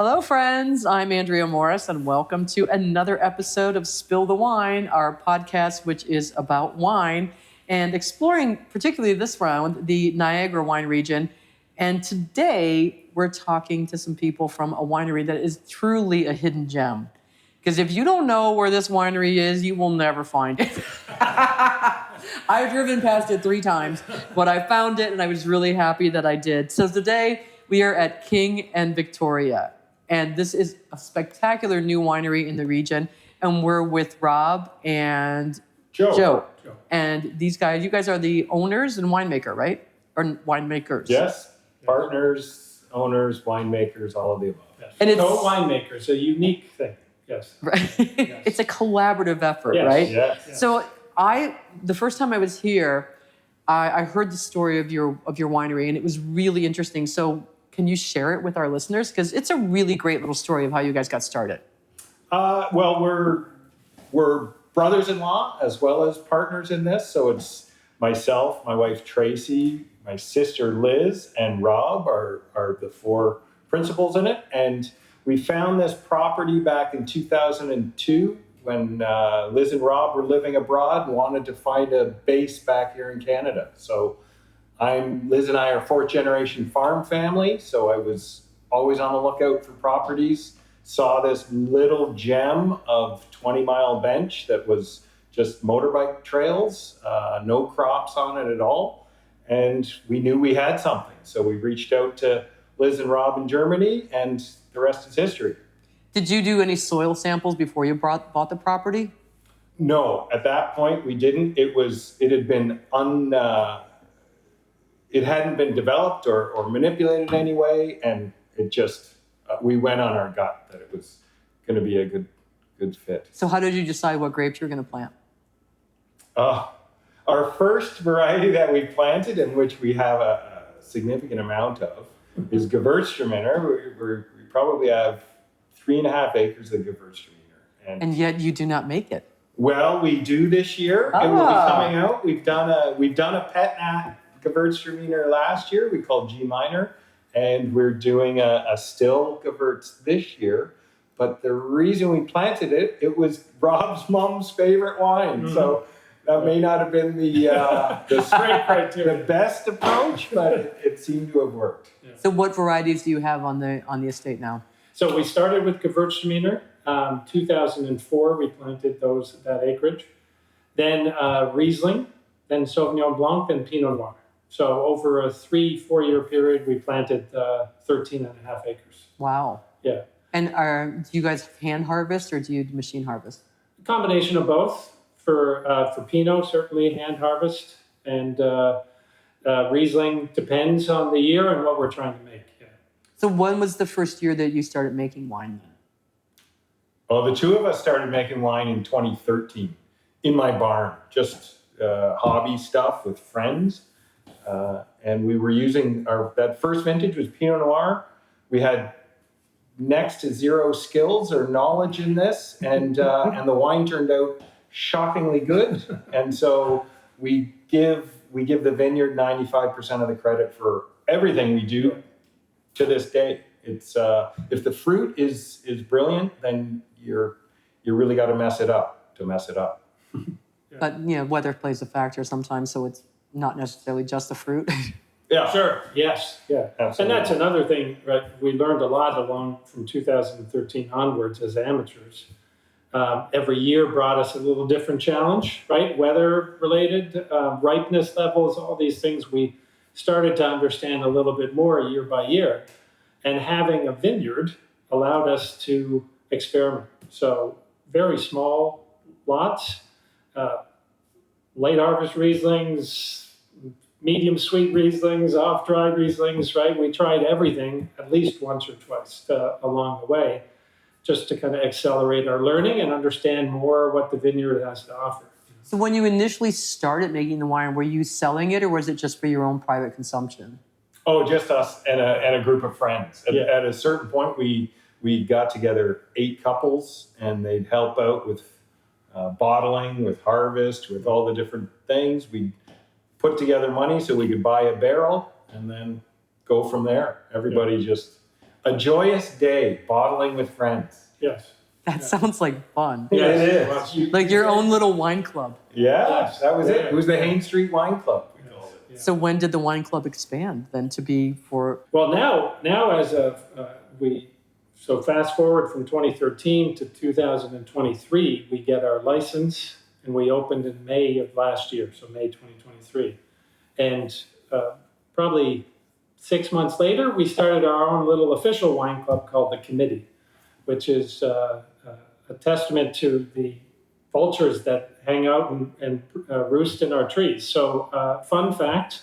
Hello, friends. I'm Andrea Morris, and welcome to another episode of Spill the Wine, our podcast, which is about wine and exploring, particularly this round, the Niagara wine region. And today, we're talking to some people from a winery that is truly a hidden gem. Because if you don't know where this winery is, you will never find it. I've driven past it 3 times, but I found it, and I was really happy that I did. So today, we are at King and Victoria. And this is a spectacular new winery in the region. And we're with Rob and Joe. And these guys, you guys are the owners and winemaker, right? Or winemakers. Yes, partners, owners, winemakers, all of the above. Yes. And it's co-winemakers, a unique thing. Yes. Right. Yes. It's a collaborative effort, Yes. right? Yes. So the first time I was here, I heard the story of your winery, and it was really interesting. So can you share it with our listeners? Because it's a really great little story of how you guys got started. Well, we're brothers-in-law as well as partners in this. So it's myself, my wife Tracy, my sister Liz, and Rob are the 4 principals in it. And we found this property back in 2002 when Liz and Rob were living abroad and wanted to find a base back here in Canada. So Liz and I are 4th-generation farm family, so I was always on the lookout for properties. Saw this little gem of 20-mile bench that was just motorbike trails, no crops on it at all, and we knew we had something. So we reached out to Liz and Rob in Germany, and the rest is history. Did you do any soil samples before you bought the property? No, at that point we didn't. It hadn't been developed or manipulated in any way, and it just, we went on our gut that it was going to be a good fit. So how did you decide what grapes you were going to plant? Our first variety that we planted, in which we have a significant amount of, is Gewürztraminer. We probably have 3.5 acres of Gewürztraminer. And yet you do not make it. Well, we do this year. It will be coming out. We've done a pet nat Gewürztraminer last year, we called G minor, and we're doing a still Gewürz this year. But the reason we planted it was Rob's mom's favorite wine. Mm-hmm. So that may not have been the best approach, but it seemed to have worked. Yeah. So what varieties do you have on the estate now? So we started with Gewürztraminer. 2004, we planted that acreage. Then Reisling, then Sauvignon Blanc, then Pinot Noir. So over a 3-4 year period, we planted 13.5 acres. Wow. Yeah. And do you guys hand harvest or do you machine harvest? A combination of both. For Pinot, certainly hand harvest. And Riesling depends on the year and what we're trying to make. Yeah. So when was the first year that you started making wine then? Well, the 2 of us started making wine in 2013 in my barn, just hobby stuff with friends. And we were using that first vintage was Pinot Noir. We had next to zero skills or knowledge in this, and the wine turned out shockingly good. And so we give the vineyard 95% of the credit for everything we do to this day. It's if the fruit is brilliant, then you really got to mess it up to mess it up. But weather plays a factor sometimes, so it's not necessarily just the fruit. Yeah, sure. Yes. Yeah. Absolutely. And that's another thing, right? We learned a lot along from 2013 onwards as amateurs. Every year brought us a little different challenge, right? Weather related, ripeness levels, all these things we started to understand a little bit more year by year. And having a vineyard allowed us to experiment. So very small lots, late harvest Rieslings, medium sweet Rieslings, off-dry Rieslings, right? We tried everything at least once or twice along the way, just to kind of accelerate our learning and understand more what the vineyard has to offer. So when you initially started making the wine, were you selling it or was it just for your own private consumption? Oh, just us and a group of friends. At a certain point, we got together 8 couples, and they'd help out with bottling, with harvest, with all the different things. We put together money so we could buy a barrel and then go from there. Everybody just A joyous day, bottling with friends. Yes. That sounds like fun. Yes. It is. Well, Like your own little wine club. Yeah, Yes. that was Yeah. it. It was the Haines Street Wine Club. We called it. Yeah. So when did the wine club expand then to be for? Well, now as of so fast forward from 2013 to 2023, we get our license, and we opened in May of last year, so May 2023, and probably 6 months later, we started our own little official wine club called the Committee, which is a testament to the vultures that hang out and roost in our trees. So, fun fact,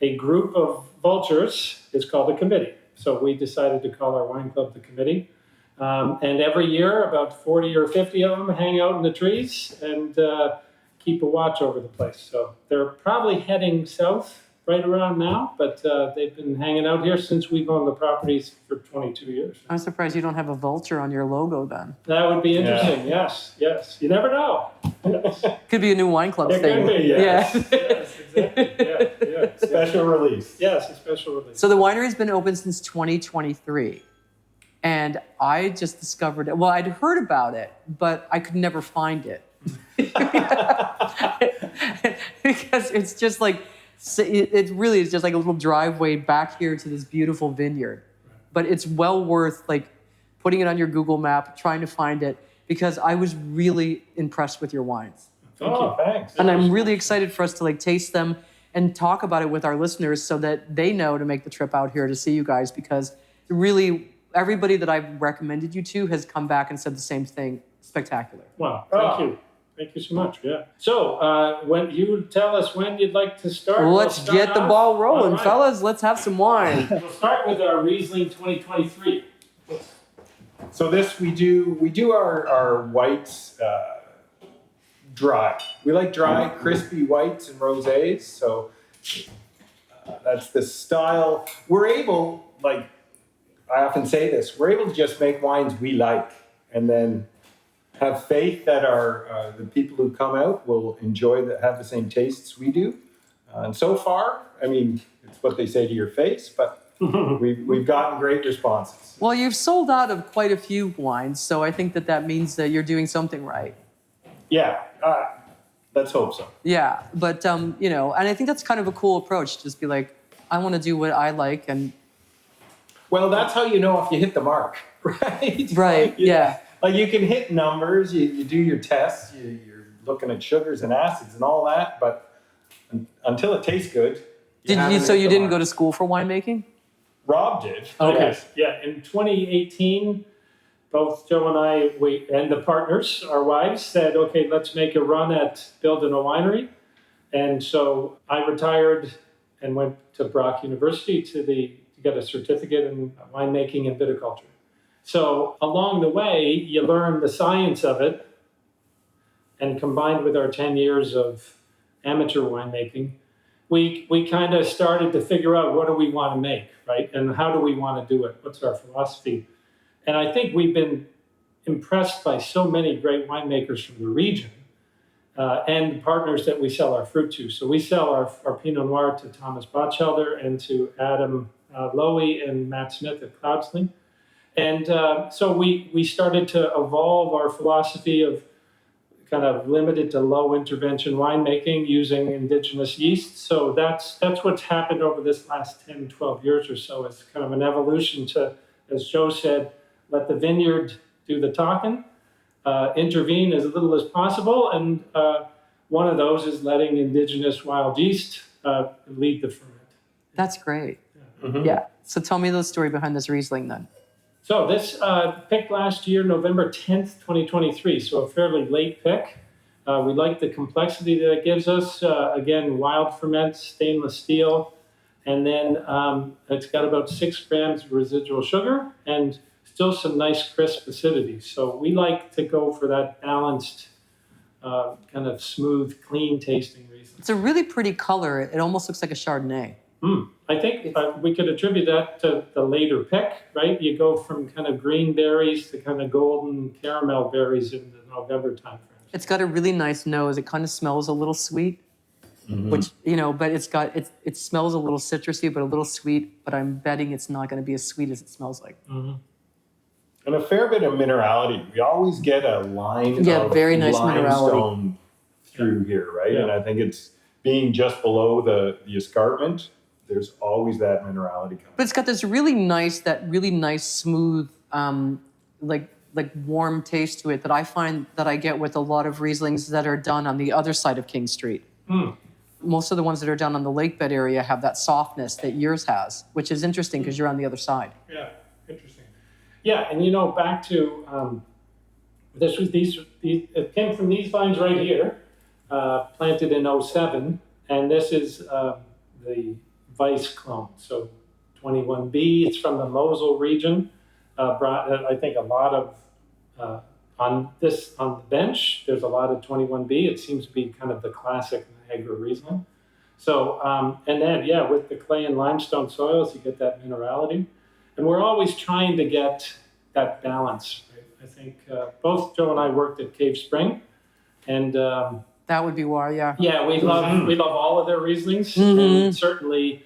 a group of vultures is called a committee. So we decided to call our wine club the Committee. And every year, about 40 or 50 of them hang out in the trees and keep a watch over the place. So they're probably heading south right around now, but they've been hanging out here since we've owned the properties for 22 years. I'm surprised you don't have a vulture on your logo then. That would be interesting. Yes. You never know. Yes. Could be a new wine club It thing. could be, yes. Yeah. Yes, exactly. Yeah. Special release. Yes, a special release. So the winery's been open since 2023. And I just discovered it. Well, I'd heard about it, but I could never find it. Because it's just like, it really is just like a little driveway back here to this beautiful vineyard. But it's well worth like putting it on your Google map, trying to find it, because I was really impressed with your wines. Thank you. Thanks. And I'm really excited for us to like taste them and talk about it with our listeners so that they know to make the trip out here to see you guys, because really everybody that I've recommended you to has come back and said the same thing. Spectacular. Wow, thank you. Thank you so much. Yeah. So, when you tell us when you'd like to start, Let's we'll start get the off. ball rolling, All right. fellas. Let's have some wine. We'll start with our Reisling 2023. So this we do our whites dry. We like dry, crispy whites and rosés. So that's the style. We're able, like I often say this, we're able to just make wines we like, and then have faith that our the people who come out will enjoy have the same tastes we do. And so far, I mean, it's what they say to your face, but we've gotten great responses. Well, you've sold out of quite a few wines, so I think that means that you're doing something right. Yeah, let's hope so. Yeah, but and I think that's kind of a cool approach. Just be like, I want to do what I like, and Well, that's how you know if you hit the mark, right? right, yeah. Like you can hit numbers, you do your tests, you're looking at sugars and acids and all that, but until it tastes good. So you didn't go to school for winemaking? Rob did. Okay. Yes. Yeah. In 2018, both Joe and I, and the partners, our wives, said, okay, let's make a run at building a winery. And so I retired and went to Brock University to get a certificate in winemaking and viticulture. So along the way, you learn the science of it, and combined with our 10 years of amateur winemaking, we kind of started to figure out what do we want to make, right? And how do we want to do it? What's our philosophy? And I think we've been impressed by so many great winemakers from the region and partners that we sell our fruit to. So we sell our Pinot Noir to Thomas Botschelder and to Adam Lowy and Matt Smith at Cloudsling. And so we started to evolve our philosophy of kind of limited to low intervention winemaking using indigenous yeast. So that's what's happened over this last 10, 12 years or so. It's kind of an evolution to, as Joe said, let the vineyard do the talking, intervene as little as possible. And one of those is letting indigenous wild yeast lead the ferment. That's great. Mm-hmm. Yeah. So tell me the story behind this Riesling then. So this picked last year, November 10th, 2023, so a fairly late pick. We like the complexity that it gives us. Again, wild ferment, stainless steel, and then it's got about 6 grams of residual sugar and still some nice crisp acidity. So we like to go for that balanced, kind of smooth, clean tasting Riesling. It's a really pretty color. It almost looks like a Chardonnay. I think we could attribute that to the later pick, right? You go from kind of green berries to kind of golden caramel berries in the November timeframe. It's got a really nice nose. It kind of smells a little sweet. which, but it smells a little citrusy, but a little sweet, but I'm betting it's not going to be as sweet as it smells like. Mm-hmm. And a fair bit of minerality. We always get a line of very nice limestone through here, right? Yeah. And I think it's being just below the escarpment, there's always that minerality coming. But it's got this really nice, smooth, like warm taste to it that I find that I get with a lot of Rieslings that are done on the other side of King Street. Mm. Most of the ones that are done on the lake bed area have that softness that yours has, which is interesting because you're on the other side. Yeah, interesting. Yeah, and back to it came from these vines right here, planted in 2007, and this is the Weiss clone. So 21B, it's from the Mosel region. Brought, I think, a lot of on the bench. There's a lot of 21B. It seems to be kind of the classic Niagara Riesling. So and then with the clay and limestone soils, you get that minerality, and we're always trying to get that balance. Right? I think both Joe and I worked at Cave Spring, and that would be why, yeah. Yeah, we love all of their Rieslings, and certainly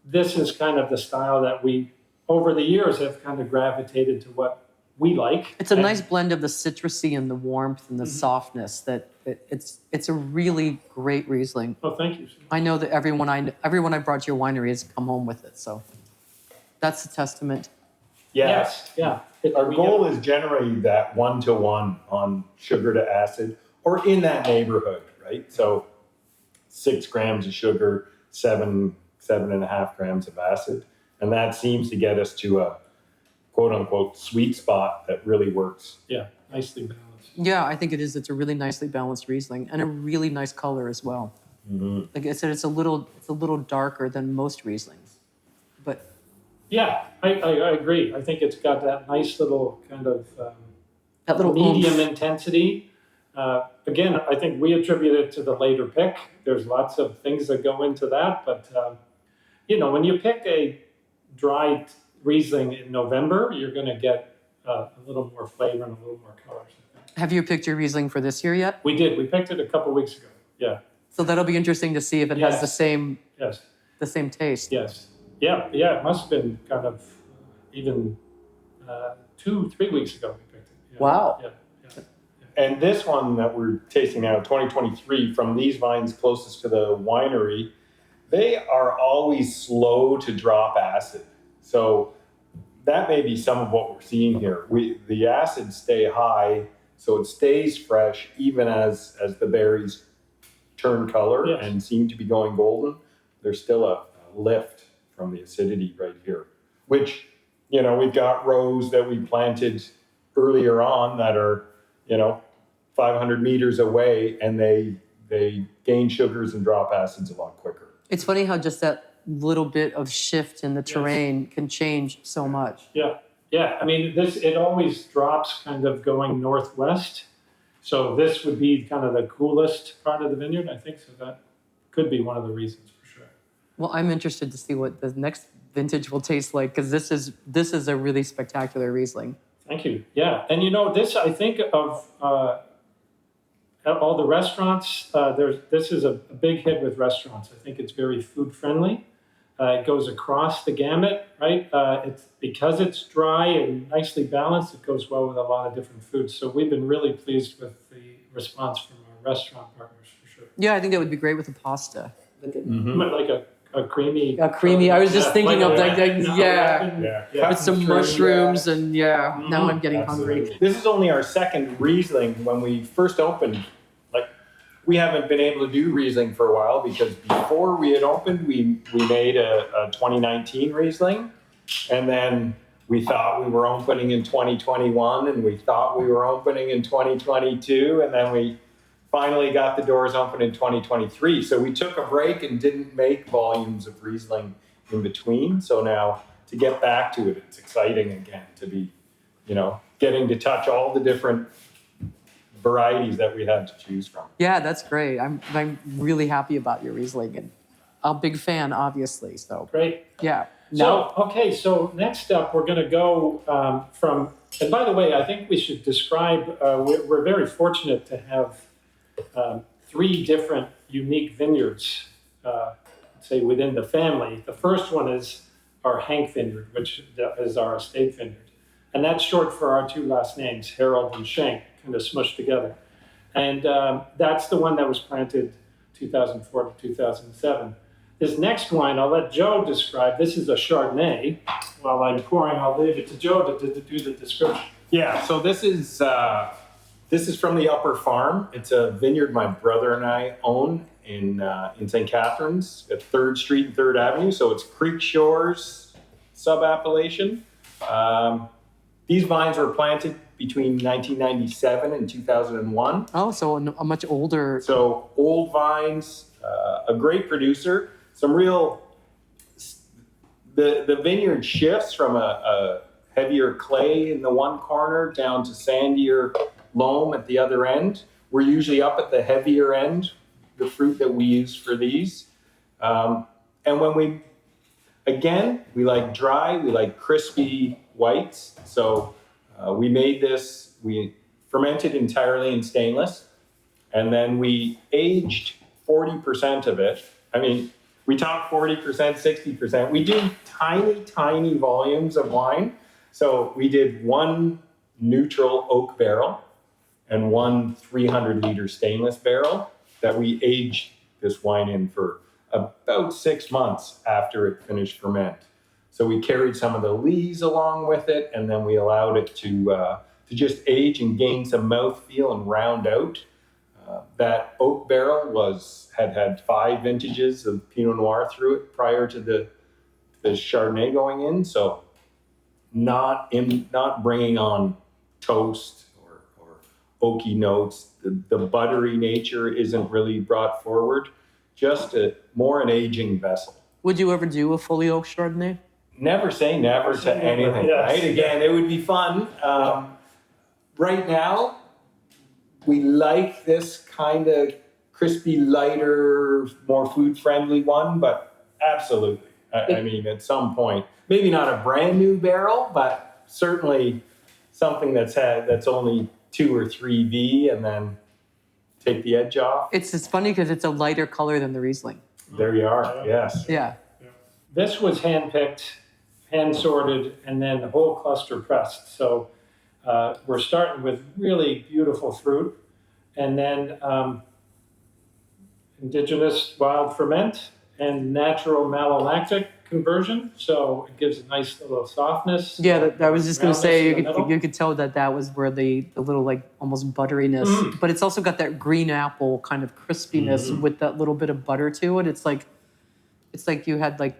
this is kind of the style that we, over the years, have kind of gravitated to what we like. It's a nice blend of the citrusy and the warmth and the softness. That it's a really great Riesling. Oh, thank you. I know that everyone I brought to your winery has come home with it, so that's a testament. Yes, yeah. Our goal is generally that 1-to-1 on sugar to acid, or in that neighborhood, right? So 6 grams of sugar, 7.5 grams of acid. And that seems to get us to a quote unquote sweet spot that really works. Yeah, nicely balanced. Yeah, I think it is. It's a really nicely balanced Riesling and a really nice color as well. Mm-hmm. Like I said, it's a little darker than most Rieslings, but yeah, I agree. I think it's got that nice little kind of that little medium oomph. Intensity. Again, I think we attribute it to the later pick. There's lots of things that go into that, but when you pick a dry Riesling in November, you're going to get a little more flavor and a little more colors. Have you picked your Riesling for this year yet? We did. We picked it a couple weeks ago. Yeah. So that'll be interesting to see if it has the same taste. Yes. Yeah. It must have been kind of even 2-3 weeks ago we picked it. Yeah. Wow. Yeah. And this one that we're tasting now, 2023, from these vines closest to the winery, they are always slow to drop acid. So that may be some of what we're seeing here. The acids stay high, so it stays fresh even as the berries turn color and seem to be going golden. There's still a lift from the acidity right here, which, we've got rows that we planted earlier on that are, 500 meters away, and they gain sugars and drop acids a lot quicker. It's funny how just that little bit of shift in the terrain can change so much. Yeah. I mean, it always drops kind of going northwest. So this would be kind of the coolest part of the vineyard, I think. So that could be one of the reasons for sure. Well, I'm interested to see what the next vintage will taste like, because this is a really spectacular Riesling. Thank you. Yeah. And this, I think of all the restaurants, this is a big hit with restaurants. I think it's very food friendly. It goes across the gamut, right? Because it's dry and nicely balanced, it goes well with a lot of different foods. So we've been really pleased with the response from our restaurant partners for sure. Yeah, I think that would be great with a pasta. Like a creamy. I was just thinking of that. Yeah. With some mushrooms and now I'm getting hungry. This is only our second Riesling. When we first opened, we haven't been able to do Riesling for a while because before we had opened, we made a 2019 Riesling, and then we thought we were opening in 2021, and we thought we were opening in 2022, and then we finally got the doors open in 2023. So we took a break and didn't make volumes of Riesling in between. So now to get back to it, it's exciting again to be, getting to touch all the different varieties that we had to choose from. Yeah, that's great. I'm really happy about your Riesling, and I'm a big fan, obviously. So great. Yeah. So next up, we're going to go from. And by the way, I think we should describe. We're very fortunate to have 3 different unique vineyards, say within the family. The first one is our Schenck vineyard, which is our estate vineyard. And that's short for our two last names, Harold and Schenck, kind of smushed together. And that's the one that was planted 2004 to 2007. This next wine, I'll let Joe describe. This is a Chardonnay. While I'm pouring, I'll leave it to Joe to do the description. Yeah, so this is from the Upper Farm. It's a vineyard my brother and I own in St. Catharines at 3rd Street and 3rd Avenue. So it's Creek Shores sub-appellation. These vines were planted between 1997 and 2001. Oh, so a much older. So old vines, a great producer. Some real, the vineyard shifts from a heavier clay in the one corner down to sandier loam at the other end. We're usually up at the heavier end, the fruit that we use for these. And when we like dry, we like crispy whites. So we made this, we fermented entirely in stainless, and then we aged 40% of it. I mean, we talk 40%, 60%. We do tiny volumes of wine. So we did one neutral oak barrel and one 300-liter stainless barrel that we aged this wine in for about 6 months after it finished ferment. So we carried some of the lees along with it, and then we allowed it to just age and gain some mouthfeel and round out. That oak barrel had 5 vintages of Pinot Noir through it prior to the Chardonnay going in. So not bringing on toast or oaky notes. The buttery nature isn't really brought forward. Just more an aging vessel. Would you ever do a fully oak Chardonnay? Never say never to anything, yes. right? Again, it would be fun. Right now, we like this kind of crispy, lighter, more food-friendly one, but absolutely. I mean, at some point, maybe not a brand new barrel, but certainly something that's only 2 or 3 V, and then take the edge off. It's funny because it's a lighter color than the Riesling. There you are. Yes. Yeah. This was hand-picked, hand-sorted, and then the whole cluster pressed. So we're starting with really beautiful fruit, and then indigenous wild ferment and natural malolactic conversion. So it gives a nice little softness. Yeah, I was just going to say, roundness you could tell that was where the little like almost butteriness, but it's also got that green apple kind of crispiness with that little bit of butter to it. It's like you had like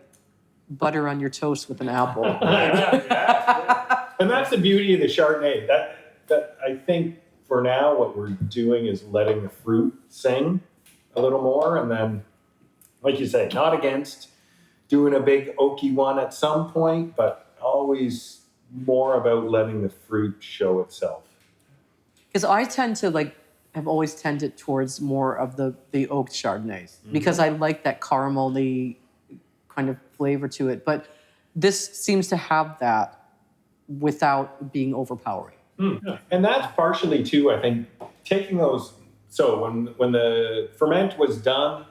butter on your toast with an apple. Yeah. And that's the beauty of the Chardonnay. That I think for now what we're doing is letting the fruit sing a little more, and then, like you say, not against doing a big oaky one at some point, but always more about letting the fruit show itself. Because I tend to have always tended towards more of the oaked Chardonnays because I like that caramely kind of flavor to it. But this seems to have that without being overpowering. Yeah. And that's partially too, I think, taking those. So when the ferment was done,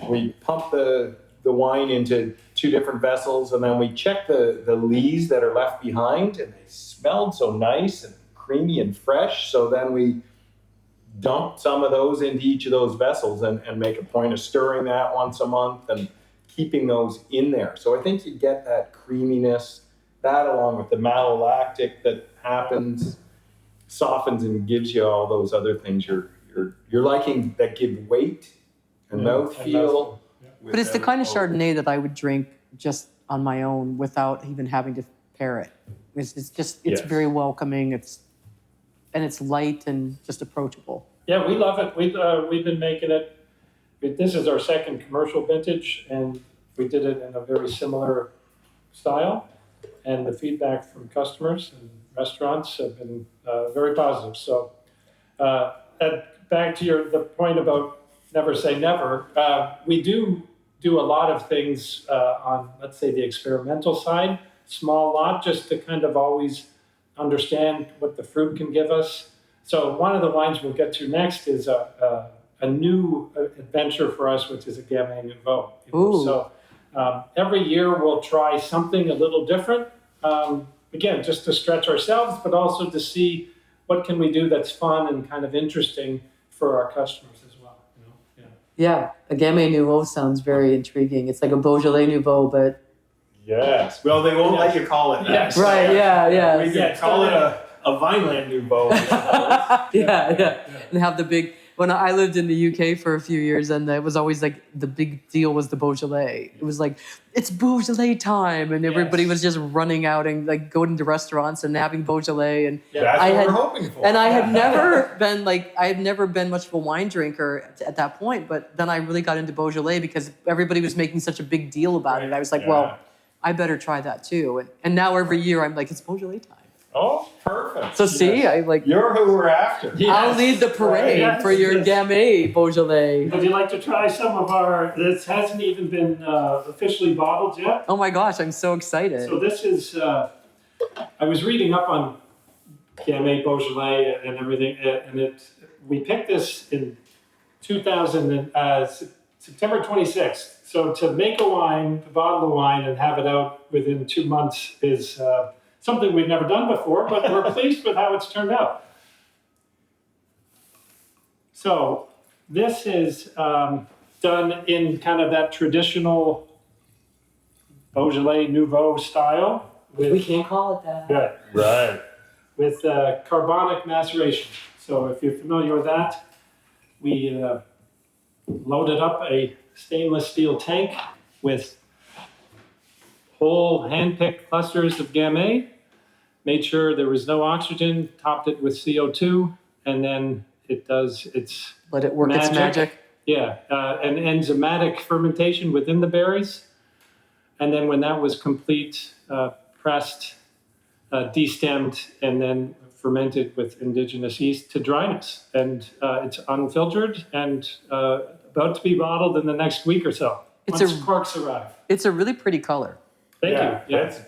we pumped the wine into 2 different vessels, and then we checked the lees that are left behind, and they smelled so nice and creamy and fresh. So then we dumped some of those into each of those vessels and make a point of stirring that once a month and keeping those in there. So I think you get that creaminess, that along with the malolactic that happens, softens and gives you all those other things you're liking that give weight and mouthfeel. But it's the kind of Chardonnay that I would drink just on my own without even having to pair it. It's very welcoming. It's light and just approachable. Yeah, we love it. We've been making it. This is our second commercial vintage, and we did it in a very similar style. And the feedback from customers and restaurants have been very positive. So, back to the point about never say never. We do a lot of things on, let's say, the experimental side, small lot, just to kind of always understand what the fruit can give us. So one of the wines we'll get to next is a a new adventure for us, which is a Gamay Nouveau. Ooh. So every year we'll try something a little different. Again, just to stretch ourselves, but also to see what can we do that's fun and kind of interesting for our customers as well. Yeah, a Gamay Nouveau sounds very intriguing. It's like a Beaujolais Nouveau, but Yes. Well, they won't let you call it that. Yes. right, yeah. We can call it a Vineland Nouveau. yeah. And have the big. When I lived in the UK for a few years, and it was always like the big deal was the Beaujolais. It was like it's Beaujolais time, and everybody was just running out and like going to restaurants and having Beaujolais. And That's I what had, we're hoping for. and I had never been much of a wine drinker at that point. But then I really got into Beaujolais because everybody was making such a big deal about it. I was like, well, I better try that too. And now every year I'm like, it's Beaujolais time. Oh, perfect. So see, I like. You're who we're after. I'll lead the parade for your Gamay Beaujolais. Would you like to try some of our, this hasn't even been officially bottled yet. Oh my gosh, I'm so excited. So this is, I was reading up on Gamay Beaujolais and everything, and we picked this in September 26th. So to make a wine, to bottle a wine and have it out within 2 months is something we've never done before, but we're pleased with how it's turned out. So this is done in kind of that traditional Beaujolais Nouveau style. We can't call it that. Right. With carbonic maceration. So if you're familiar with that, we loaded up a stainless steel tank with whole hand-picked clusters of Gamay, made sure there was no oxygen, topped it with CO2, and then it does its Let it work its magic. Yeah, an enzymatic fermentation within the berries. And then when that was complete, pressed, destemmed, and then fermented with indigenous yeast to dryness. And it's unfiltered and about to be bottled in the next week or so. Once corks arrive. It's a really pretty color. Thank you. Yeah. That's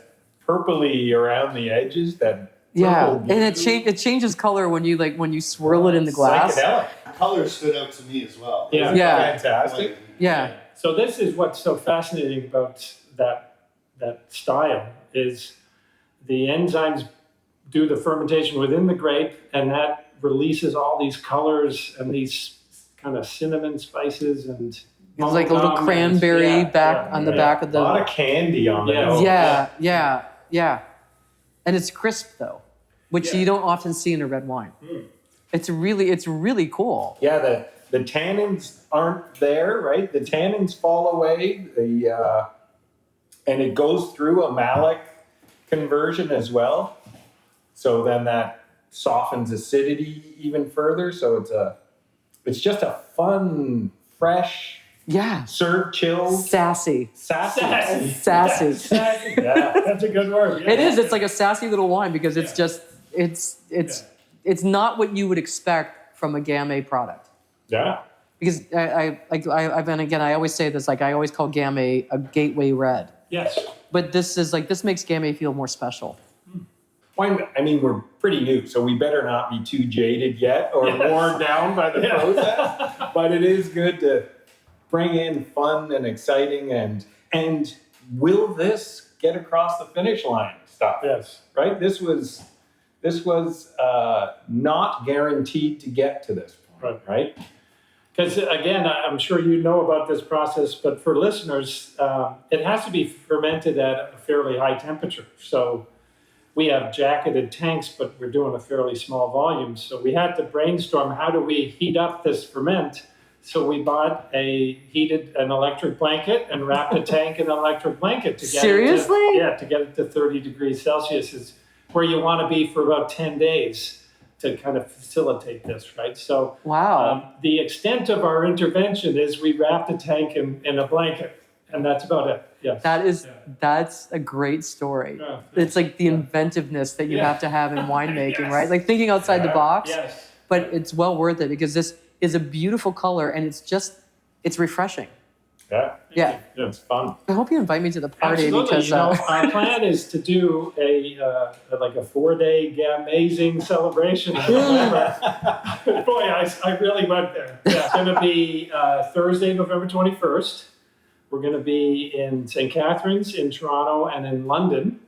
purpley around the edges. That Yeah, and it changes color when you swirl it in the glass. psychedelic. The color stood out to me as well. Yeah. Yeah. Fantastic. Yeah. So this is what's so fascinating about that style is the enzymes do the fermentation within the grape, and that releases all these colors and these kind of cinnamon spices and It's like a little bubblegum cranberry and- on the back of A the. lot of candy on the Yeah. nose. Yeah. And it's crisp though, which you don't often see in a red wine. It's really cool. Yeah, the tannins aren't there, right? The tannins fall away. And it goes through a malic conversion as well. So then that softens acidity even further. So it's just a fun, fresh, Yeah. served chilled, Sassy. sassy. Sassy. Yeah. That's a good word. Yeah. It is. It's like a sassy little wine because it's just it's not what you would expect from a Gamay product. Yeah. Because I always say this, like I always call Gamay a gateway red. Yes. But this makes Gamay feel more special. Wine, I mean, we're pretty new, so we better not be too jaded yet or worn down by the process. But it is good to bring in fun and exciting and will this get across the finish line stuff? Yes. Right? This was not guaranteed to get to this point, right? Because again, I'm sure you know about this process, but for listeners, it has to be fermented at a fairly high temperature. So we have jacketed tanks, but we're doing a fairly small volume. So we had to brainstorm, how do we heat up this ferment? So we bought an electric blanket and wrapped a tank in an electric blanket to get Seriously? to get it to 30 degrees Celsius is where you want to be for about 10 days to kind of facilitate this, right? So Wow. the extent of our intervention is we wrapped a tank in a blanket, and that's about it. Yes. That's a great story. Yeah. It's like the inventiveness that you have to have in winemaking, right? Like thinking outside the box. Yes. But it's well worth it because this is a beautiful color and it's refreshing. Yeah. Yeah. It's fun. I hope you invite me to the party Absolutely. because Our plan is to do a 4-day amazing celebration. Boy, I really went there. Yeah, it's going to be Thursday, November 21st. We're going to be in St. Catharines, in Toronto, and in London,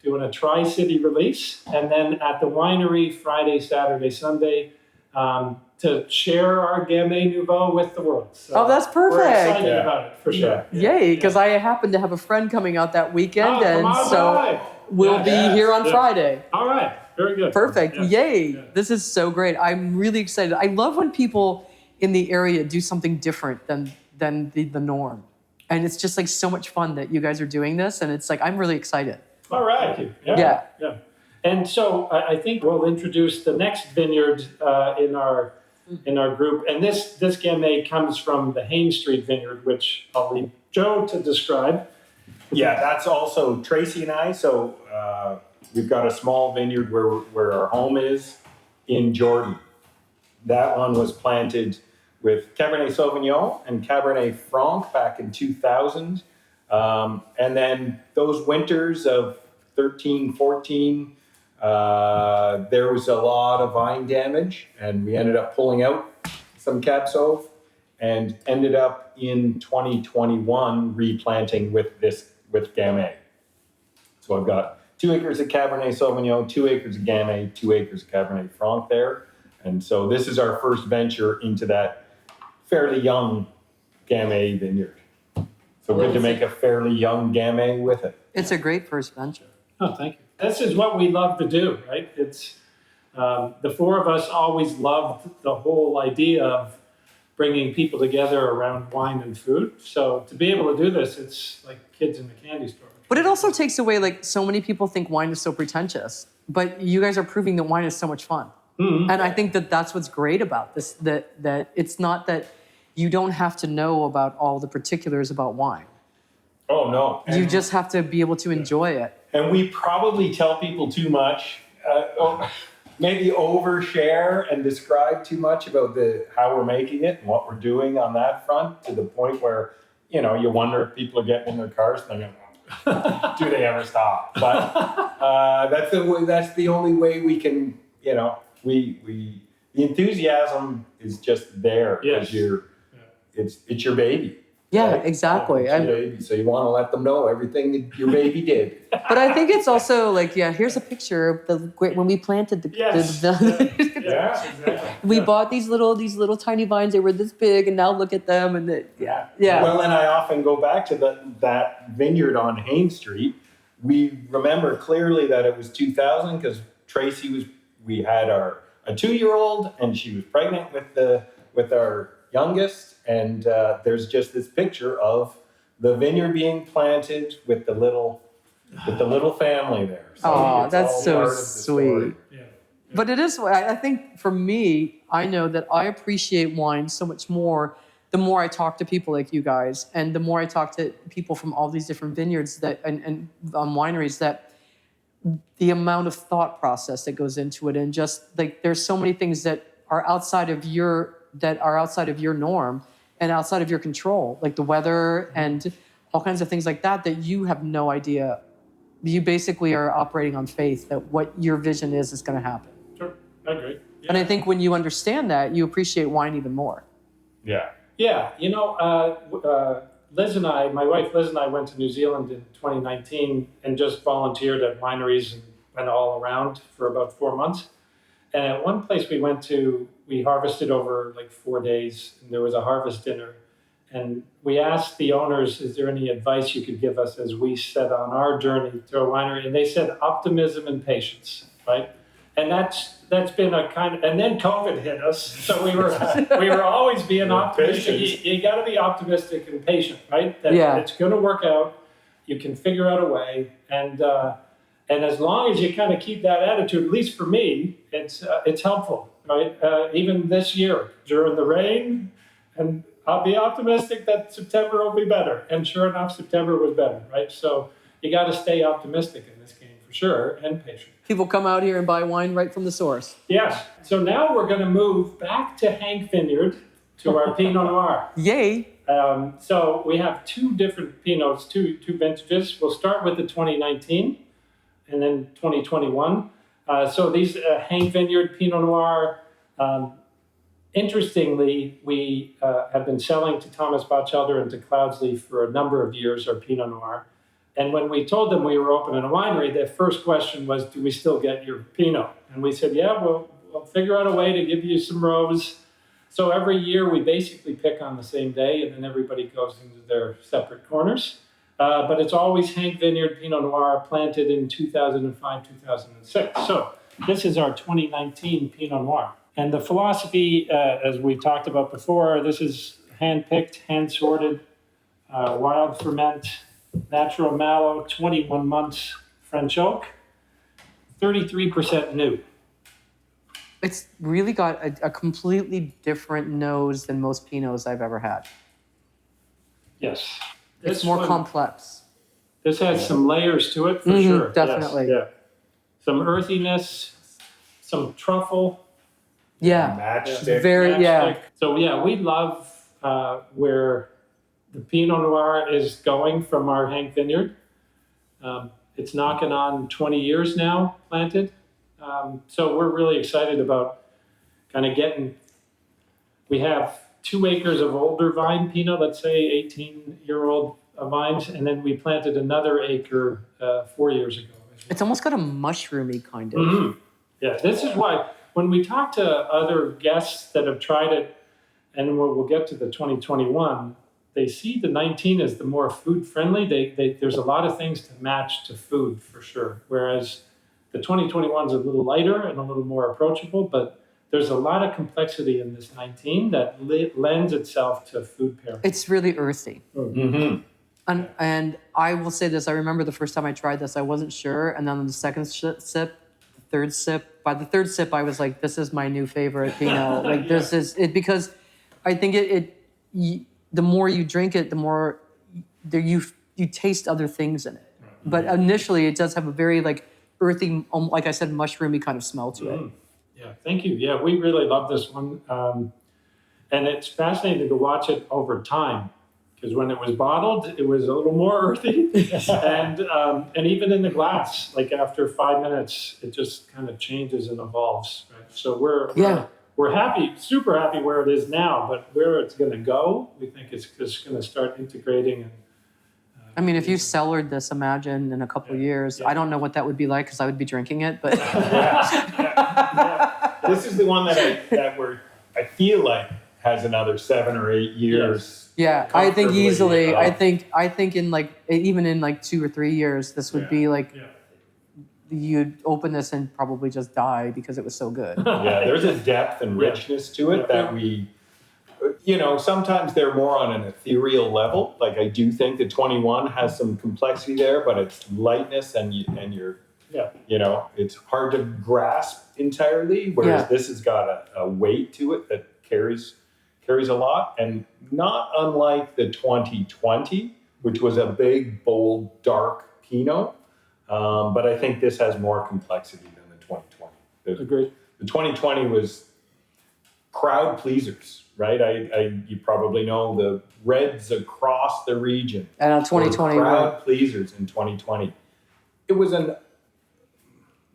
doing a Tri-City release. And then at the winery Friday, Saturday, Sunday, to share our Gamay Nouveau with the world. So that's perfect. We're excited about it, for sure. Yay, because I happen to have a friend coming out that weekend, and by. we'll be here on Friday. All right, very good. Perfect. Yes. Yay. Yeah. This is so great. I'm really excited. I love when people in the area do something different than the norm. And it's just like so much fun that you guys are doing this. And it's like, I'm really excited. All right. Thank you. Yeah. And so I think we'll introduce the next vineyard in our group. And this Gamay comes from the Haines Street Vineyard, which I'll leave Joe to describe. Yeah, that's also Tracy and I. So we've got a small vineyard where our home is in Jordan. That one was planted with Cabernet Sauvignon and Cabernet Franc back in 2000. And then those winters of 13, 14, there was a lot of vine damage, and we ended up pulling out some Cab Sauv and ended up in 2021 replanting with Gamay. So I've got 2 acres of Cabernet Sauvignon, 2 acres of Gamay, 2 acres of Cabernet Franc there. And so this is our first venture into that fairly young Gamay vineyard. So good to make a fairly young Gamay with it. It's a great first venture. Oh, thank you. This is what we love to do, right? It's the four of us always loved the whole idea of bringing people together around wine and food. So to be able to do this, it's like kids in the candy store. But it also takes away, like, so many people think wine is so pretentious, but you guys are proving that wine is so much fun. Mm-hmm. And I think that that's what's great about this, that it's not that you don't have to know about all the particulars about wine. Oh, no. You just have to be able to enjoy it. And we probably tell people too much, maybe overshare and describe too much about how we're making it and what we're doing on that front, to the point where, you wonder if people are getting in their cars and they're going, do they ever stop? But that's the only way we can, the enthusiasm is just there because it's your baby. Yeah, right? exactly. It's your baby, so you want to let them know everything that your baby did. But I think it's also like, here's a picture of when we planted the. Exactly. We bought these little tiny vines. They were this big, and now look at them. And Well, and I often go back to that vineyard on Haines Street. We remember clearly that it was 2000 because we had a 2-year-old, and she was pregnant with our youngest. And there's just this picture of the vineyard being planted with the little family there. So that's so sweet. Yeah. But it is, I think for me, I know that I appreciate wine so much more the more I talk to people like you guys, and the more I talk to people from all these different vineyards and wineries, that the amount of thought process that goes into it, and just like there's so many things that are outside of your norm and outside of your control, like the weather and all kinds of things like that you have no idea. You basically are operating on faith that what your vision is going to happen. Sure, I agree. Yeah. And I think when you understand that, you appreciate wine even more. Yeah. Yeah, my wife Liz and I went to New Zealand in 2019 and just volunteered at wineries and went all around for about 4 months. And at one place we went to, we harvested over like 4 days, and there was a harvest dinner. And we asked the owners, is there any advice you could give us as we set on our journey to a winery? And they said optimism and patience, right? And that's been a kind of, and then COVID hit us. So we were always being optimistic. You got to be optimistic and patient, right? That it's going to work out. You can figure out a way. And as long as you kind of keep that attitude, at least for me, it's helpful, right? Even this year during the rain, and I'll be optimistic that September will be better. And sure enough, September was better, right? So you got to stay optimistic in this game for sure, and patient. People come out here and buy wine right from the source. Yes. So now we're going to move back to Hank Vineyard to our Pinot Noir. Yay. So we have two different Pinots, two vintages. We'll start with the 2019 and then 2021. So these Schenck Vineyard Pinot Noir, interestingly, we have been selling to Thomas Bachelder and to Cloudsley for a number of years, our Pinot Noir. And when we told them we were opening a winery, their first question was, do we still get your Pinot? And we said, yeah, we'll figure out a way to give you some rows. So every year we basically pick on the same day, and then everybody goes into their separate corners. But it's always Schenck Vineyard Pinot Noir, planted in 2005, 2006. So this is our 2019 Pinot Noir. And the philosophy, as we talked about before, this is hand-picked, hand-sorted, wild ferment, natural mallow, 21 months French oak, 33% new. It's really got a completely different nose than most Pinots I've ever had. Yes. It's more complex. This has some layers to it, for sure. Definitely. Yes, yeah. Some earthiness, some truffle. Yeah. Matchstick. Very. So yeah, we love where the Pinot Noir is going from our Schenck Vineyard. It's knocking on 20 years now planted. So we're really excited about kind of we have 2 acres of older vine Pinot, let's say 18-year-old vines, and then we planted another acre 4 years ago. It's almost got a mushroomy kind of. Mm-hmm. Yeah, this is why when we talk to other guests that have tried it, and we'll get to the 2021, they see the 19 as the more food-friendly. There's a lot of things to match to food, for sure, whereas the 2021 is a little lighter and a little more approachable, but there's a lot of complexity in this 19 that lends itself to food pairing. It's really earthy. Mm-hmm. And I will say this, I remember the first time I tried this, I wasn't sure, and then on the second sip, the third sip, by the third sip, I was like, this is my new favorite Pinot. Like, this is it, because I think the more you drink it, the more you taste other things in it. But initially, it does have a very, like, earthy, like I said, mushroomy kind of smell to it. Yeah, thank you. Yeah, we really love this one. And it's fascinating to watch it over time, because when it was bottled, it was a little more earthy. And even in the glass, like after 5 minutes, it just kind of changes and evolves. Right? So we're happy, super happy where it is now, but where it's going to go, we think it's just going to start integrating. And I mean, if you cellared this, imagine in a couple of years, I don't know what that would be like because I would be drinking it, but This is the one that I feel like has another 7 or 8 years. yeah, I think easily. Oh. I think in like even in like 2 or 3 years, this would be like you'd open this and probably just die because it was so good. Yeah, there's a depth and richness to it that we, sometimes they're more on an ethereal level. Like I do think the 21 has some complexity there, but it's lightness and you're, it's hard to grasp entirely. Whereas this has got a weight to it that carries a lot, and not unlike the 2020, which was a big, bold, dark Pinot. But I think this has more complexity than the 2020. Agreed. The 2020 was crowd pleasers, right? You probably know the reds across the region. And on 2020, crowd pleasers in 2020. It was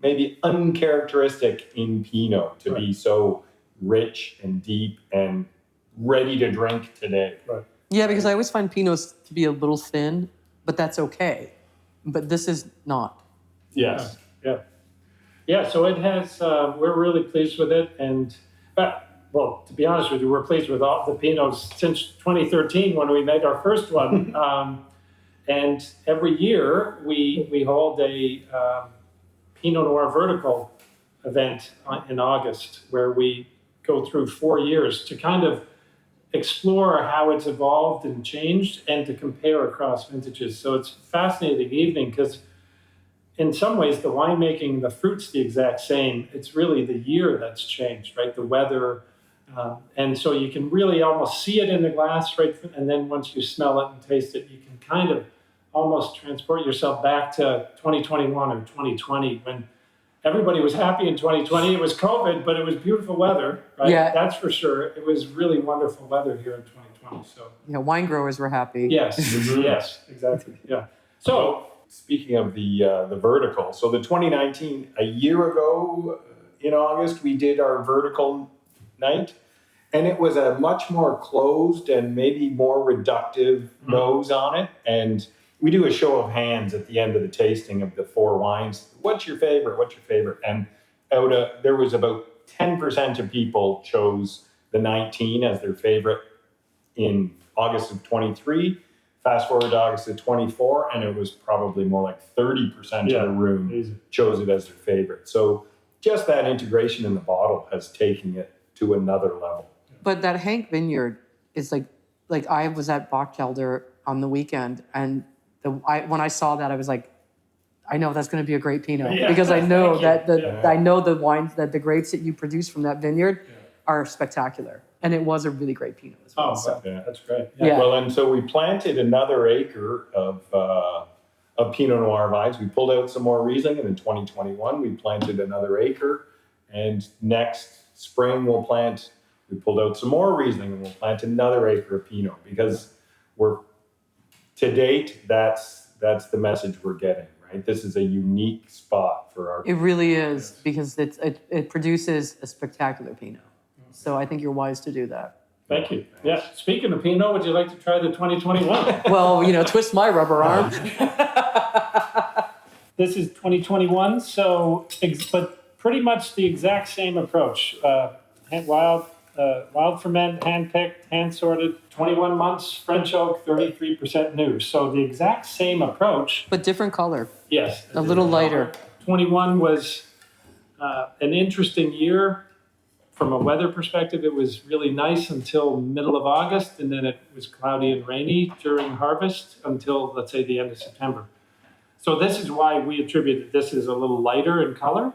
maybe uncharacteristic in Pinot to be so rich and deep and ready to drink today. Right. Yeah, because I always find Pinots to be a little thin, but that's okay. But this is not. Yes. Yeah, so it has, we're really pleased with it. And, well, to be honest with you, we're pleased with all the Pinots since 2013 when we made our first one. And every year we hold a Pinot Noir vertical event in August where we go through 4 years to kind of explore how it's evolved and changed and to compare across vintages. So it's a fascinating evening because in some ways the winemaking, the fruit's the exact same. It's really the year that's changed, right? The weather. And so you can really almost see it in the glass, right? And then once you smell it and taste it, you can kind of almost transport yourself back to 2021 or 2020 when everybody was happy in 2020. It was COVID, but it was beautiful weather, right? Yeah. That's for sure. It was really wonderful weather here in 2020. So Wine growers were happy. yes, yes, exactly. Yeah. So speaking of the vertical, so the 2019, a year ago in August, we did our vertical night, and it was a much more closed and maybe more reductive nose on it. And we do a show of hands at the end of the tasting of the 4 wines. What's your favorite? What's your favorite? And there was about 10% of people chose the 19 as their favorite in August of 23. Fast forward to August of 24, and it was probably more like 30% of the room chose it as their favorite. So just that integration in the bottle has taken it to another level. But that Hank Vineyard is like I was at Bachkelder on the weekend, and when I saw that, I was like, I know that's going to be a great Pinot, because I know that I know the wines, that the grapes that you produce from that vineyard are spectacular, and it was a really great Pinot as well. so that's great. Yeah. Well, and so we planted another acre of Pinot Noir vines. We pulled out some more Riesling, and in 2021 we planted another acre, and next spring we pulled out some more Riesling, and we'll plant another acre of Pinot, because to date, that's the message we're getting, right? This is a unique spot for our. It really is, because it produces a spectacular Pinot. So I think you're wise to do that. Thank you. Yeah. Speaking of Pinot, would you like to try the 2021? Well, twist my rubber arm. This is 2021, but pretty much the exact same approach. Wild ferment, hand-picked, hand-sorted, 21 months, French oak, 33% new. So the exact same approach. But different color. Yes. A little lighter. 21 was an interesting year. From a weather perspective, it was really nice until middle of August, and then it was cloudy and rainy during harvest until, let's say, the end of September. So this is why we attribute this is a little lighter in color.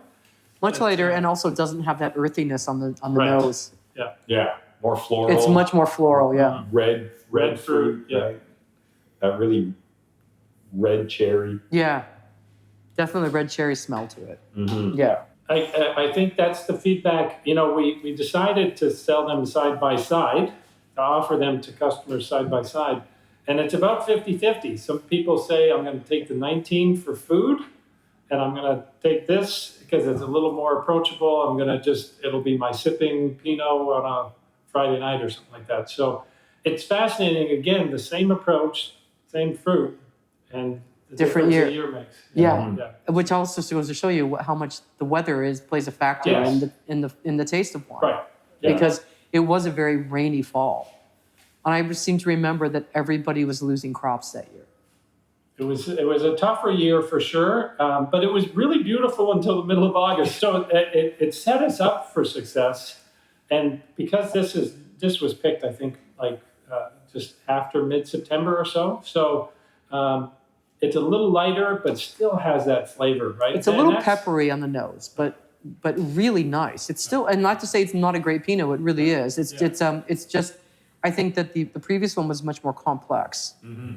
Much lighter, and also doesn't have that earthiness on the nose. Yeah, more floral. It's much more floral, yeah. Red fruit, yeah. right? That really red cherry. Yeah, definitely red cherry smell to it. Mm-hmm. Yeah. I think that's the feedback. We decided to sell them side by side, to offer them to customers side by side. And it's about 50-50. Some people say, I'm going to take the 19 for food, and I'm going to take this because it's a little more approachable. It'll be my sipping Pinot on a Friday night or something like that. So it's fascinating. Again, the same approach, same fruit, and the Different difference year. a year makes. Yeah. Which also goes to show you how much the weather plays a factor in the taste of wine. Right. Yeah. Because it was a very rainy fall. And I seem to remember that everybody was losing crops that year. It was a tougher year for sure, but it was really beautiful until the middle of August. So it set us up for success, and because this was picked, I think just after mid-September or so. So it's a little lighter, but still has that flavor, right? It's a little peppery on the nose, but really nice. It's still, and not to say it's not a great Pinot, it really is. It's just, I think that the previous one was much more complex. Mm-hmm.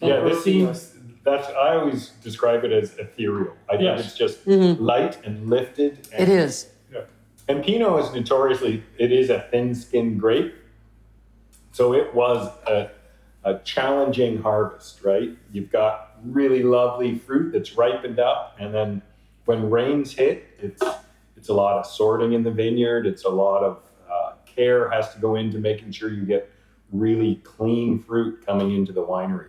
Yeah, this seems. I always describe it as ethereal. I think it's just light and lifted. And, it is. Yeah. And Pinot is notoriously, it is a thin-skinned grape. So it was a challenging harvest, right? You've got really lovely fruit that's ripened up. And then when rains hit, it's a lot of sorting in the vineyard. It's a lot of care has to go into making sure you get really clean fruit coming into the winery.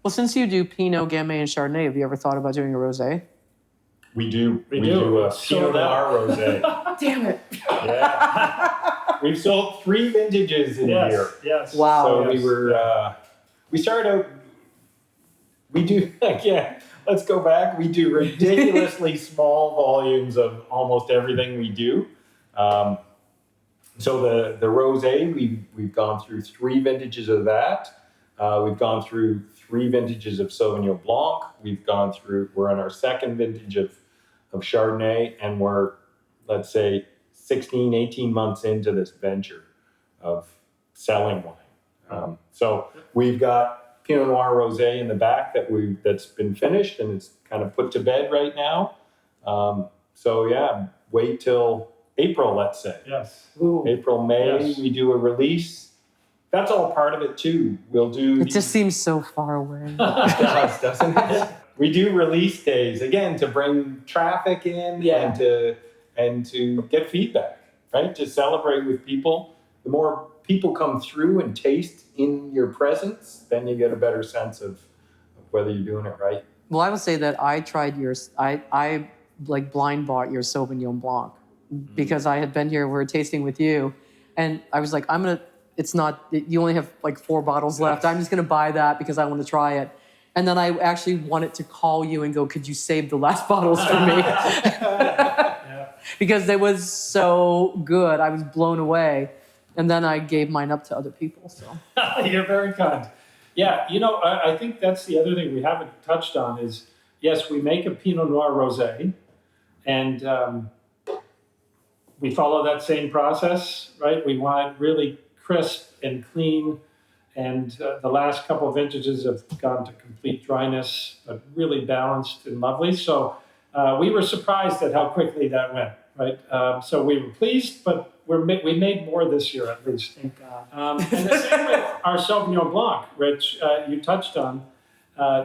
Well, since you do Pinot, Gamay, and Chardonnay, have you ever thought about doing a rosé? We do a Pinot Noir rosé. Damn it! Yeah, we've sold 3 vintages in here. Yes. Wow. So we started out. We do let's go back. We do ridiculously small volumes of almost everything we do. So the rosé, we've gone through 3 vintages of that. We've gone through 3 vintages of Sauvignon Blanc. We're on our 2nd vintage of Chardonnay, and we're, let's say, 16, 18 months into this venture of selling wine. So we've got Pinot Noir Rosé in the back that's been finished, and it's kind of put to bed right now. So yeah, wait till April, let's say. Yes. Ooh. April, May, Yes. we do a release. That's all part of it too. We'll do. It just seems so far away. It does, doesn't it? We do release days again to bring traffic in and to get feedback, right? To celebrate with people. The more people come through and taste in your presence, then you get a better sense of whether you're doing it right. Well, I would say that I tried yours. I like blind bought your Sauvignon Blanc because I had been here. We were tasting with you, and I was like, It's not. You only have like 4 bottles left. I'm just gonna buy that because I want to try it. And then I actually wanted to call you and go, could you save the last bottles for me? Because it was so good. I was blown away. And then I gave mine up to other people. So You're very kind. Yeah, I think that's the other thing we haven't touched on is, yes, we make a Pinot Noir rosé, and we follow that same process, right? We want it really crisp and clean, and the last couple of vintages have gone to complete dryness, but really balanced and lovely. So we were surprised at how quickly that went, right? So we were pleased, but we made more this year at least. thank God. And the same with our Sauvignon Blanc, Rich, you touched on.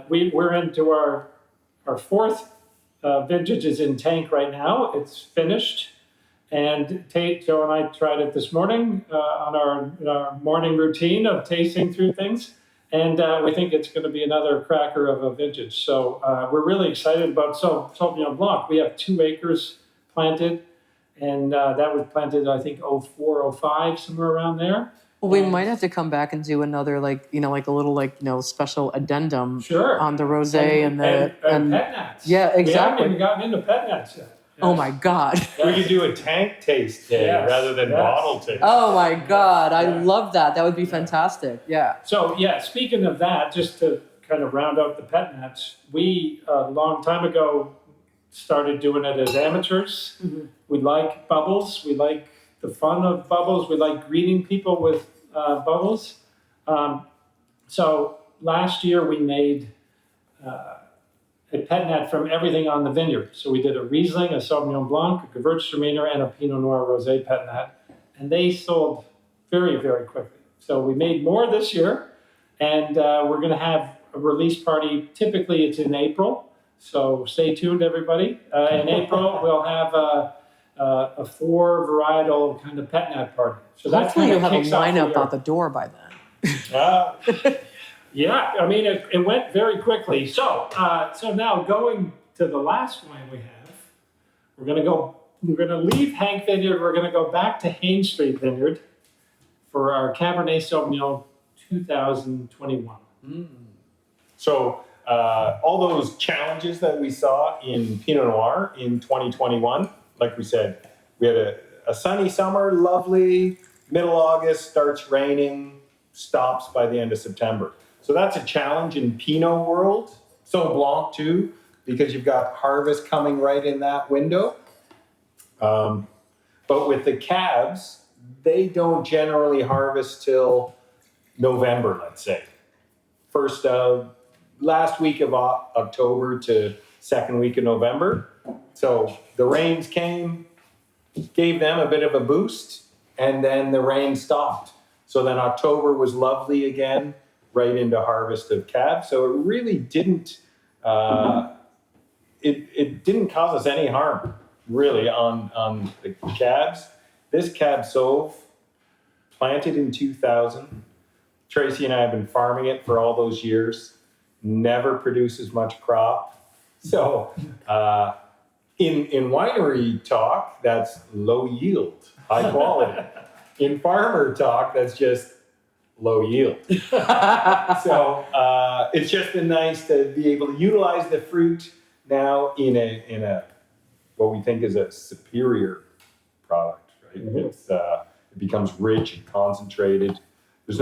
We're into our 4th vintage in tank right now. It's finished. And Joe and I tried it this morning on our morning routine of tasting through things. And we think it's going to be another cracker of a vintage. So we're really excited about Sauvignon Blanc. We have 2 acres planted. And that was planted, I think, 04, 05, somewhere around there. Well, we might have to come back and do another, like a little, special addendum on the rosé and pet nats. Yeah, exactly. We haven't even gotten into pet nats yet. Yes. Oh my God. We could do a tank taste day rather than bottle taste. Oh my God. I love that. That would be fantastic. Yeah. So, speaking of that, just to kind of round out the pet nats, we, a long time ago, started doing it as amateurs. Mm-hmm. We like bubbles. We like the fun of bubbles. We like greeting people with bubbles. So last year we made a pet nat from everything on the vineyard. So we did a Reisling, a Sauvignon Blanc, a Gewürztraminer, and a Pinot Noir rosé pet nat. And they sold very, very quickly. So we made more this year, and we're going to have a release party. Typically it's in April. So stay tuned, everybody. In April, we'll have a 4 varietal kind of pet nat party. So hopefully you'll have a lineup out the door by then. Yeah, I mean, it went very quickly. So now going to the last wine we have, we're going to leave Hank Vineyard. We're going to go back to Haines Street Vineyard for our Cabernet Sauvignon 2021. So all those challenges that we saw in Pinot Noir in 2021, like we said, we had a sunny summer, lovely, middle August, starts raining, stops by the end of September. So that's a challenge in Pinot world. So Blanc too, because you've got harvest coming right in that window. But with the cabs, they don't generally harvest till November, let's say. Last week of October to second week of November. So the rains came, gave them a bit of a boost, and then the rain stopped. So then October was lovely again, right into harvest of cab. So it really didn't, it didn't cause us any harm, really, on the cabs. This Cab Sauv, planted in 2000. Tracy and I have been farming it for all those years. Never produces much crop. So in winery talk, that's low yield, high quality. In farmer talk, that's just low yield. So it's just been nice to be able to utilize the fruit now in a what we think is a superior product, right? Mm-hmm. It becomes rich and concentrated. There's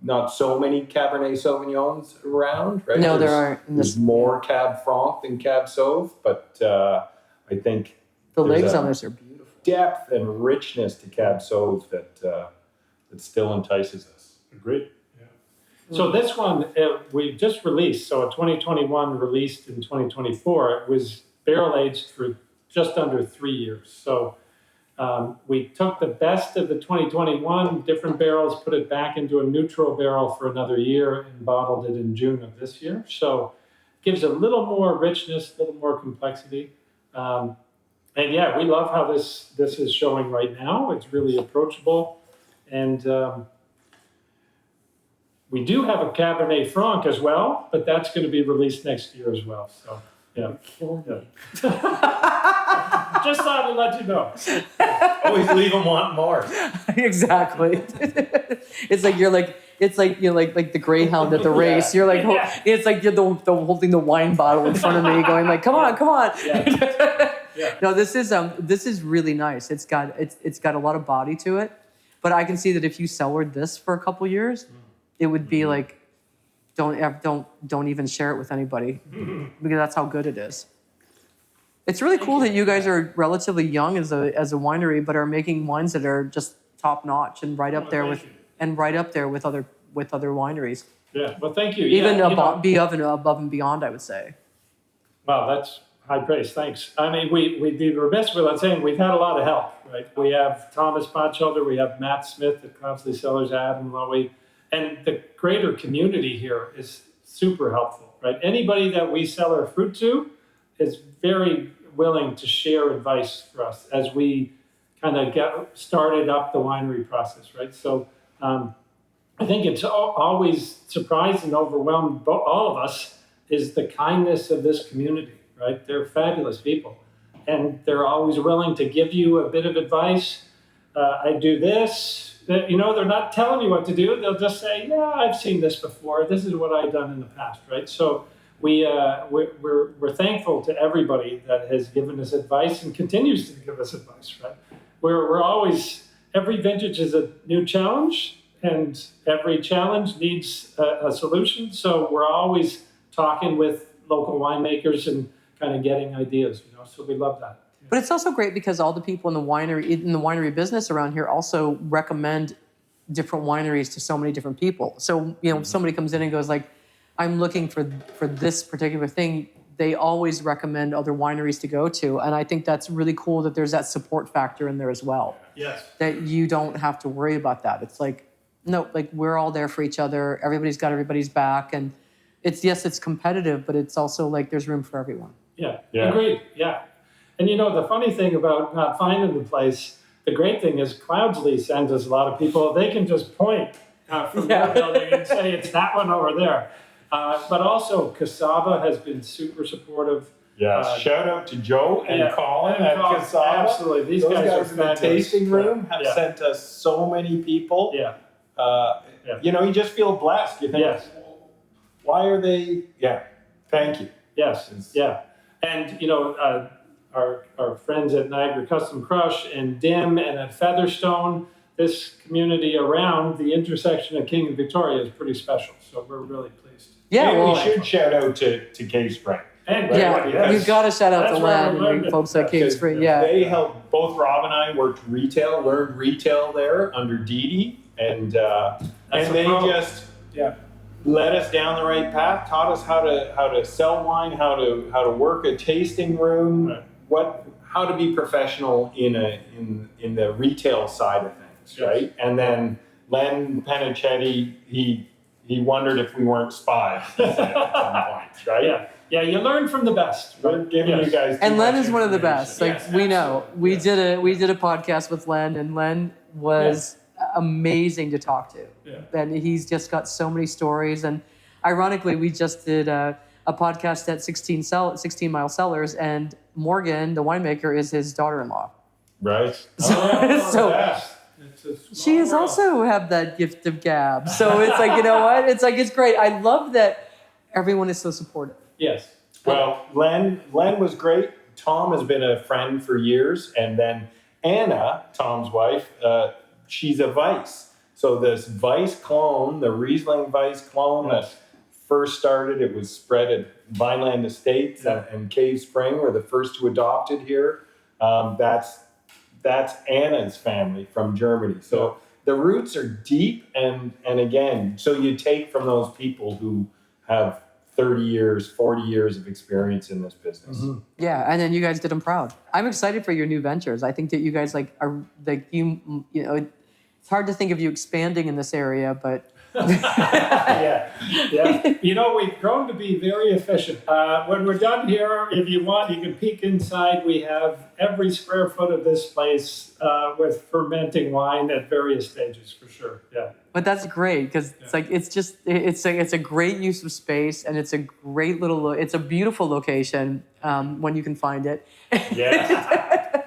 not so many Cabernet Sauvignons around, right? No, there aren't. There's more Cab Franc than Cab Sauv, but I think the legs on this are beautiful. Depth and richness to Cab Sauv that still entices us. Agreed. Yeah. So this one we just released. So a 2021 released in 2024. It was barrel aged for just under 3 years. So we took the best of the 2021 different barrels, put it back into a neutral barrel for another year, and bottled it in June of this year. So it gives a little more richness, a little more complexity. And yeah, we love how this is showing right now. It's really approachable. And we do have a Cabernet Franc as well, but that's going to be released next year as well. So yeah. Just thought I'd let you know. Always leave them wanting more. Exactly. It's like you're like the greyhound at the race. You're like, it's like you're the holding the wine bottle in front of me, going like, come on. Yeah. No, this is really nice. It's got a lot of body to it, but I can see that if you cellared this for a couple years, it would be like, don't even share it with anybody, because that's how good it is. It's really cool that you guys are relatively young as a winery, but are making wines that are just top notch and right up there with other wineries. Yeah. Well, thank you. Even above and beyond, I would say. Wow, that's high praise. Thanks. I mean, we'd be remiss without saying we've had a lot of help, right? We have Thomas Potschelder, we have Matt Smith at Cloudsley Cellars, Adam Lowy, and the greater community here is super helpful, right? Anybody that we sell our fruit to is very willing to share advice for us as we kind of get started up the winery process, right? So I think it's always surprised and overwhelmed all of us is the kindness of this community, right? They're fabulous people, and they're always willing to give you a bit of advice. I do this. They're not telling you what to do. They'll just say, yeah, I've seen this before. This is what I've done in the past, right? So we're thankful to everybody that has given us advice and continues to give us advice, right? We're always, every vintage is a new challenge, and every challenge needs a solution. So we're always talking with local winemakers and kind of getting ideas, so we love that. But it's also great because all the people in the winery business around here also recommend different wineries to so many different people. So, if somebody comes in and goes like, I'm looking for this particular thing, they always recommend other wineries to go to. And I think that's really cool that there's that support factor in there as well. Yes. That you don't have to worry about that. It's like, no, like we're all there for each other. Everybody's got everybody's back. And it's competitive, but it's also like there's room for everyone. Yeah. Agreed. Yeah. And the funny thing about not finding the place, the great thing is Cloudsley sends us a lot of people. They can just point from their building and say it's that one over there. But also Cassava has been super supportive. Yeah, shout out to Joe and Colin at Cassava. Absolutely. These guys in the tasting room have sent us so many people. Yeah. You just feel blessed. You think, why are they? Yeah, thank you. Yes, yeah. And, our friends at Niagara Custom Crush and Dim and at Featherstone, this community around the intersection of King and Victoria is pretty special. So we're really pleased. Yeah, we should shout out to Cave Spring. And you've got to shout out to Len and folks at Cave Spring. Yeah, they helped. Both Rob and I learned retail there under Dee Dee, and they just led us down the right path, taught us how to sell wine, how to work a tasting room, how to be professional in the retail side of things, right? And then Len Penichetti, he wondered if we weren't spies at some points, right? Yeah, you learn from the best. We're giving you guys. And Len is one of the best. We know. We did a podcast with Len, and Len was amazing to talk to. Yeah. And he's just got so many stories. And ironically, we just did a podcast at 16 Mile Cellars, and Morgan, the winemaker, is his daughter-in-law. Right. So she has also have that gift of gab. So it's like, what? It's great. I love that everyone is so supportive. Yes. Well, Len was great. Tom has been a friend for years. And then Anna, Tom's wife, she's a Weiss. So this Weiss clone, the Reisling Weiss clone that first started, it was spread at Vineland Estates and Cave Spring were the first to adopt it here. That's Anna's family from Germany. So the roots are deep, and again, so you take from those people who have 30 years, 40 years of experience in this business. Mm-hmm. Yeah, and then you guys did them proud. I'm excited for your new ventures. I think that you guys are you know, it's hard to think of you expanding in this area, but yeah. You know, we've grown to be very efficient. When we're done here, if you want, you can peek inside. We have every square foot of this place with fermenting wine at various stages, for sure. Yeah. But that's great because it's like it's a great use of space, and it's a great it's a beautiful location when you can find it. Yeah.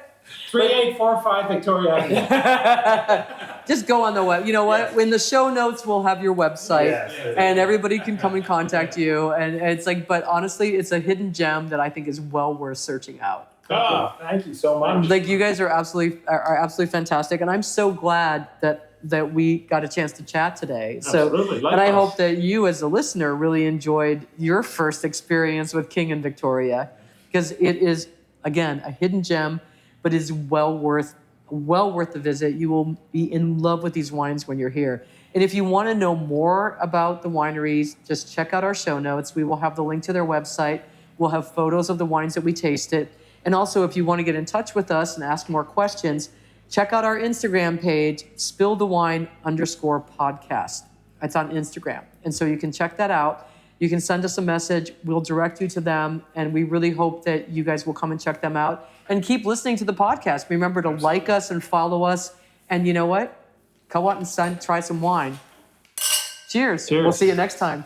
3845 Victoria Avenue. Just go on the web. You know what? Yes. In the show notes, we'll have your website, Yes. and everybody can come and contact you. And it's like, but honestly, it's a hidden gem that I think is well worth searching out. Oh, thank you so much. Like you guys are absolutely fantastic, and I'm so glad that we got a chance to chat today. So, Absolutely. and I Likewise. hope that you, as a listener, really enjoyed your first experience with King and Victoria, because it is again a hidden gem, but is well worth the visit. You will be in love with these wines when you're here. And if you want to know more about the wineries, just check out our show notes. We will have the link to their website. We'll have photos of the wines that we tasted. And also, if you want to get in touch with us and ask more questions, check out our Instagram page, _podcast. It's on Instagram. And so you can check that out. You can send us a message. We'll direct you to them. And we really hope that you guys will come and check them out. And keep listening to the podcast. Remember to like us and follow us. And you know what? Go out and try some wine. Cheers. Cheers. We'll see you next time.